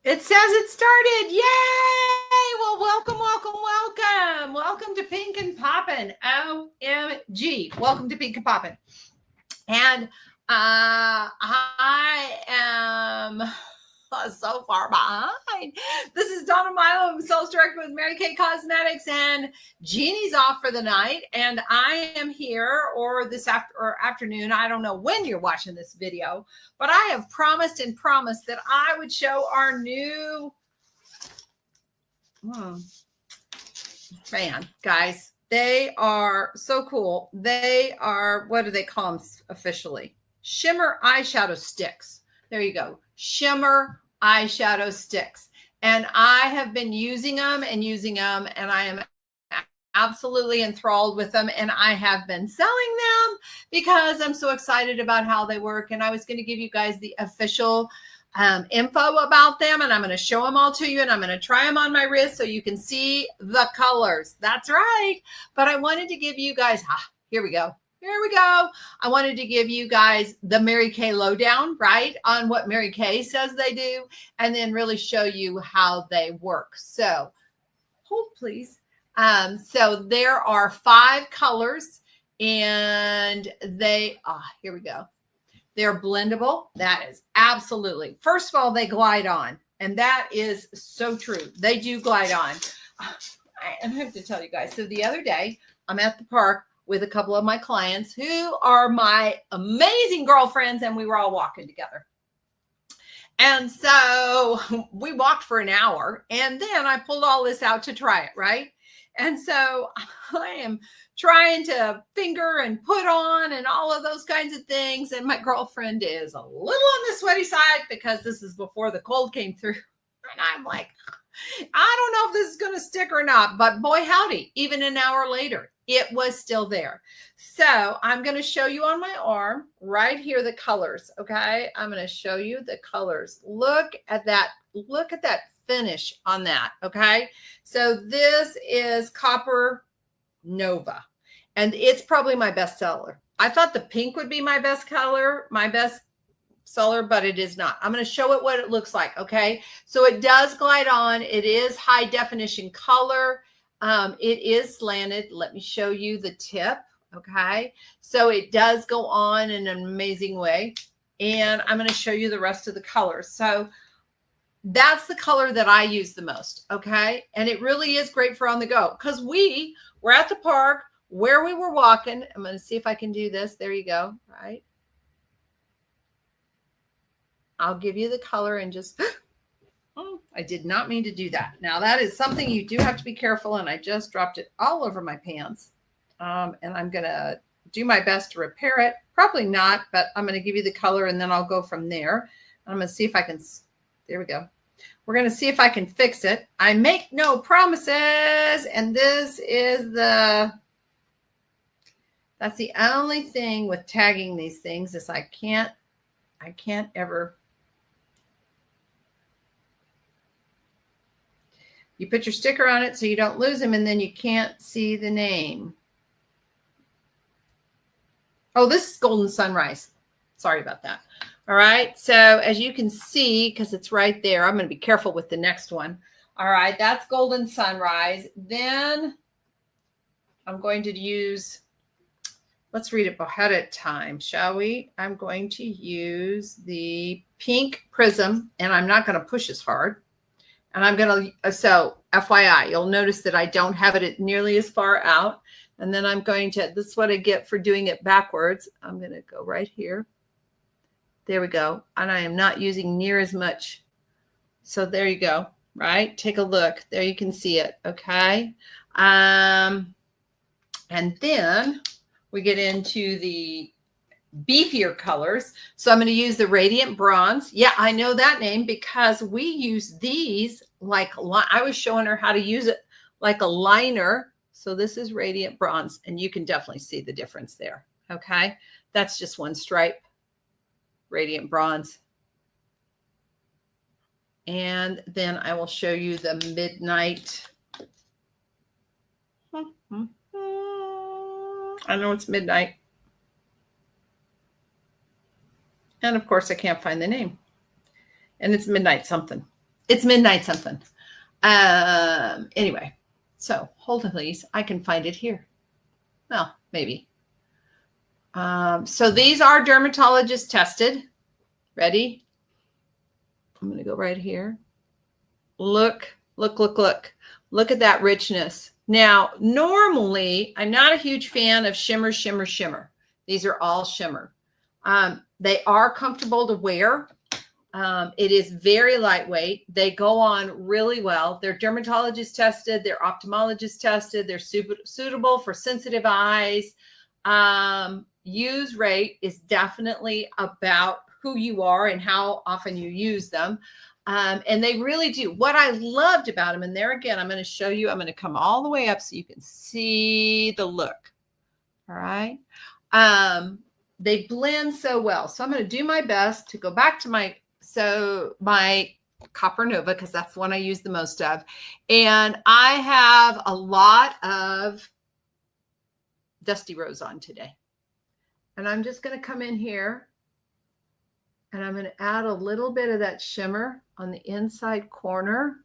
It says it started. Yay! Well, welcome, welcome, welcome. Welcome to Pink and Poppin'. OMG. Welcome to Pink and Poppin'. And I am so far behind. This is Donna Milo. I'm sales director with Mary Kay Cosmetics, and Jeannie's off for the night. And I am here, or this afternoon. I don't know when you're watching this video, but I have promised that I would show our new fan, guys. They are so cool. They are, what do they call them officially? Shimmer eyeshadow sticks. There you go. Shimmer eyeshadow sticks. And I have been using them, and I am absolutely enthralled with them. And I have been selling them because I'm so excited about how they work. And I was going to give you guys the official info about them, and I'm going to show them all to you, and I'm going to try them on my wrist so you can see the colors. That's right. But I wanted to give you guys, here we go. I wanted to give you guys the Mary Kay lowdown, right, on what Mary Kay says they do, and then really show you how they work. So hold please. So there are 5 colors, and they, here we go. They're blendable. That is absolutely. First of all, they glide on. And that is so true. They do glide on. I have to tell you guys. So the other day, I'm at the park with a couple of my clients who are my amazing girlfriends, and we were all walking together. And so we walked for an hour, and then I pulled all this out to try it, right? And so I am trying to finger and put on and all of those kinds of things. And my girlfriend is a little on the sweaty side because this is before the cold came through. And I'm like, I don't know if this is going to stick or not, but boy, howdy, even an hour later, it was still there. So I'm going to show you on my arm right here, the colors. Okay. I'm going to show you the colors. Look at that. Look at that finish on that. Okay. So this is Copper Nova, and it's probably my best seller. I thought the pink would be my best color, my best seller, but it is not. I'm going to show it what it looks like. Okay. So it does glide on. It is high definition color. It is slanted. Let me show you the tip. Okay. So it does go on in an amazing way. And I'm going to show you the rest of the colors. So that's the color that I use the most. Okay. And it really is great for on the go, because we were at the park where we were walking. I'm going to see if I can do this. There you go. Right. I'll give you the color and just, oh, I did not mean to do that. Now that is something you do have to be careful. And I just dropped it all over my pants. And I'm going to do my best to repair it. Probably not, but I'm going to give you the color, and then I'll go from there. I'm going to see if I can, there we go. We're going to see if I can fix it. I make no promises. And this is that's the only thing with tagging these things is I can't ever. You put your sticker on it so you don't lose them, and then you can't see the name. Oh, this is Golden Sunrise. Sorry about that. All right. So as you can see, because it's right there, I'm going to be careful with the next one. All right. That's Golden Sunrise. Then I'm going to use, let's read it ahead of time, shall we? I'm going to use the Pink Prism, and I'm not going to push as hard. And I'm going to, so FYI, you'll notice that I don't have it nearly as far out. And then I'm going to, this is what I get for doing it backwards. I'm going to go right here. There we go. And I am not using near as much. So there you go. Right. Take a look. There you can see it. Okay. And then we get into the beefier colors. So I'm going to use the Radiant Bronze. Yeah, I know that name because we use these like, I was showing her how to use it like a liner. So this is Radiant Bronze, and you can definitely see the difference there. Okay. That's just one stripe. Radiant Bronze. And then I will show you the Midnight. I know it's Midnight. And of course I can't find the name. And it's Midnight something. It's midnight something. Anyway, so hold on, please. I can find it here. Well, maybe. So these are dermatologist tested. Ready? I'm going to go right here. Look, look, look, look. Look at that richness. Now, normally, I'm not a huge fan of shimmer, shimmer, shimmer. These are all shimmer. They are comfortable to wear. It is very lightweight. They go on really well. They're dermatologist tested. They're ophthalmologist tested. They're suitable for sensitive eyes. Use rate is definitely about who you are and how often you use them. And they really do. What I loved about them, and there again, I'm going to show you, I'm going to come all the way up so you can see the look. All right. They blend so well. So I'm going to do my best to go back to my Copper Nova, because that's the one I use the most of. And I have a lot of Dusty Rose on today. And I'm just going to come in here and I'm going to add a little bit of that shimmer on the inside corner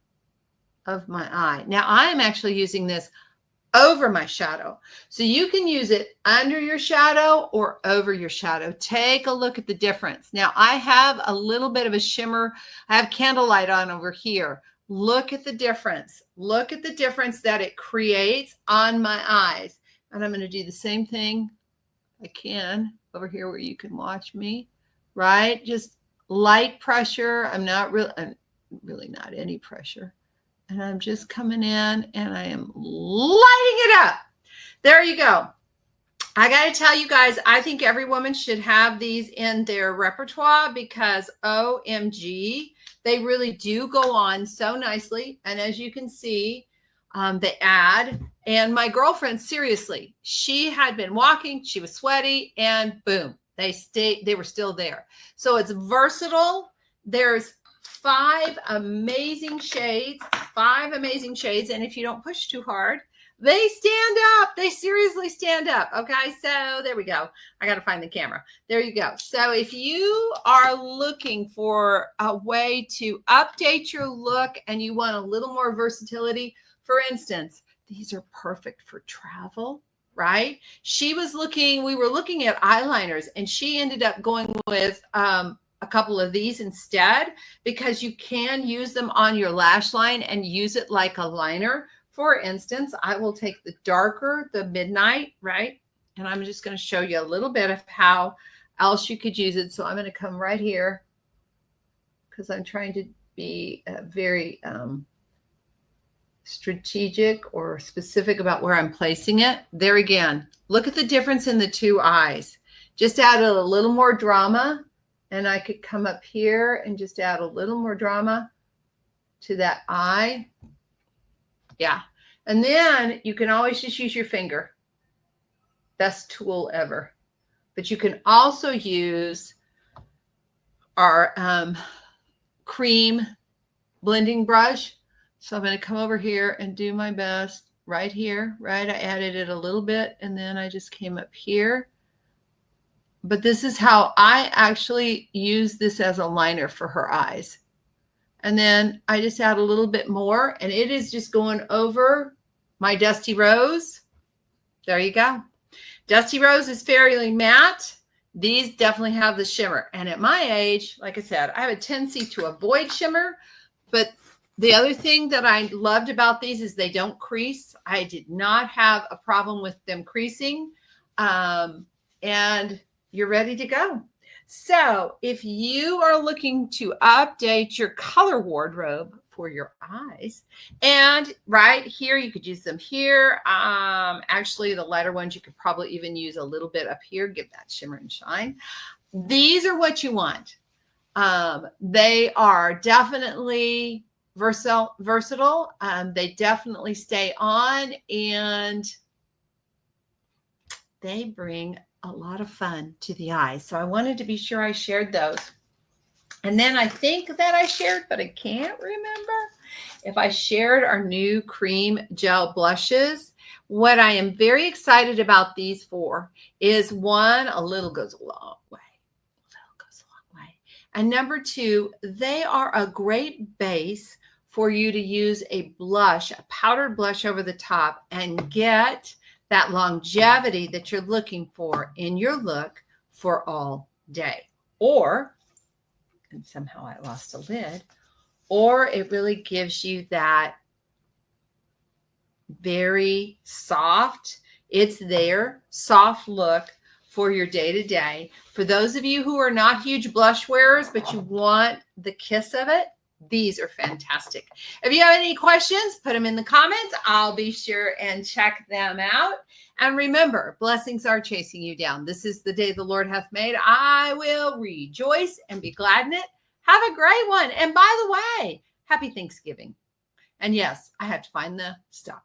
of my eye. Now I'm actually using this over my shadow. So you can use it under your shadow or over your shadow. Take a look at the difference. Now I have a little bit of a shimmer. I have candlelight on over here. Look at the difference. Look at the difference that it creates on my eyes. And I'm going to do the same thing I can over here where you can watch me, right? Just light pressure. I'm really not any pressure. And I'm just coming in and I am lighting it up. There you go. I got to tell you guys, I think every woman should have these in their repertoire because OMG, they really do go on so nicely. And as you can see, they add. And my girlfriend, seriously, she had been walking, she was sweaty, and boom, they were still there. So it's versatile. There's 5 amazing shades. And if you don't push too hard, they stand up. They seriously stand up. Okay, so there we go. I got to find the camera. There you go. So if you are looking for a way to update your look and you want a little more versatility, for instance, these are perfect for travel, right? We were looking at eyeliners and she ended up going with a couple of these instead because you can use them on your lash line and use it like a liner. For instance, I will take the darker, the midnight, right? And I'm just going to show you a little bit of how else you could use it. So I'm going to come right here because I'm trying to be very strategic or specific about where I'm placing it. There again, look at the difference in the 2 eyes. Just add a little more drama. And I could come up here and just add a little more drama to that eye. Yeah. And then you can always just use your finger. Best tool ever. But you can also use our cream blending brush. So I'm going to come over here and do my best right here, right? I added it a little bit and then I just came up here. But this is how I actually use this as a liner for her eyes. And then I just add a little bit more and it is just going over my Dusty Rose. There you go. Dusty Rose is fairly matte. These definitely have the shimmer. And at my age, like I said, I have a tendency to avoid shimmer. But the other thing that I loved about these is they don't crease. I did not have a problem with them creasing. And you're ready to go. So if you are looking to update your color wardrobe for your eyes, and right here, you could use them here. Actually, the lighter ones, you could probably even use a little bit up here, give that shimmer and shine. These are what you want. They are definitely versatile. They definitely stay on and they bring a lot of fun to the eyes. So I wanted to be sure I shared those. And then I think that I shared, but I can't remember if I shared our new cream gel blushes. What I am very excited about these for is one, a little goes a long way. A little goes a long way. And number two, they are a great base for you to use a blush, a powdered blush over the top, and get that longevity that you're looking for in your look for all day. Or, and somehow I lost a lid, or it really gives you that very soft, it's there, soft look for your day-to-day. For those of you who are not huge blush wearers, but you want the kiss of it, these are fantastic. If you have any questions, put them in the comments. I'll be sure and check them out. And remember, blessings are chasing you down. This is the day the Lord hath made. I will rejoice and be glad in it. Have a great one. And by the way, happy Thanksgiving. And yes, I have to find the stop.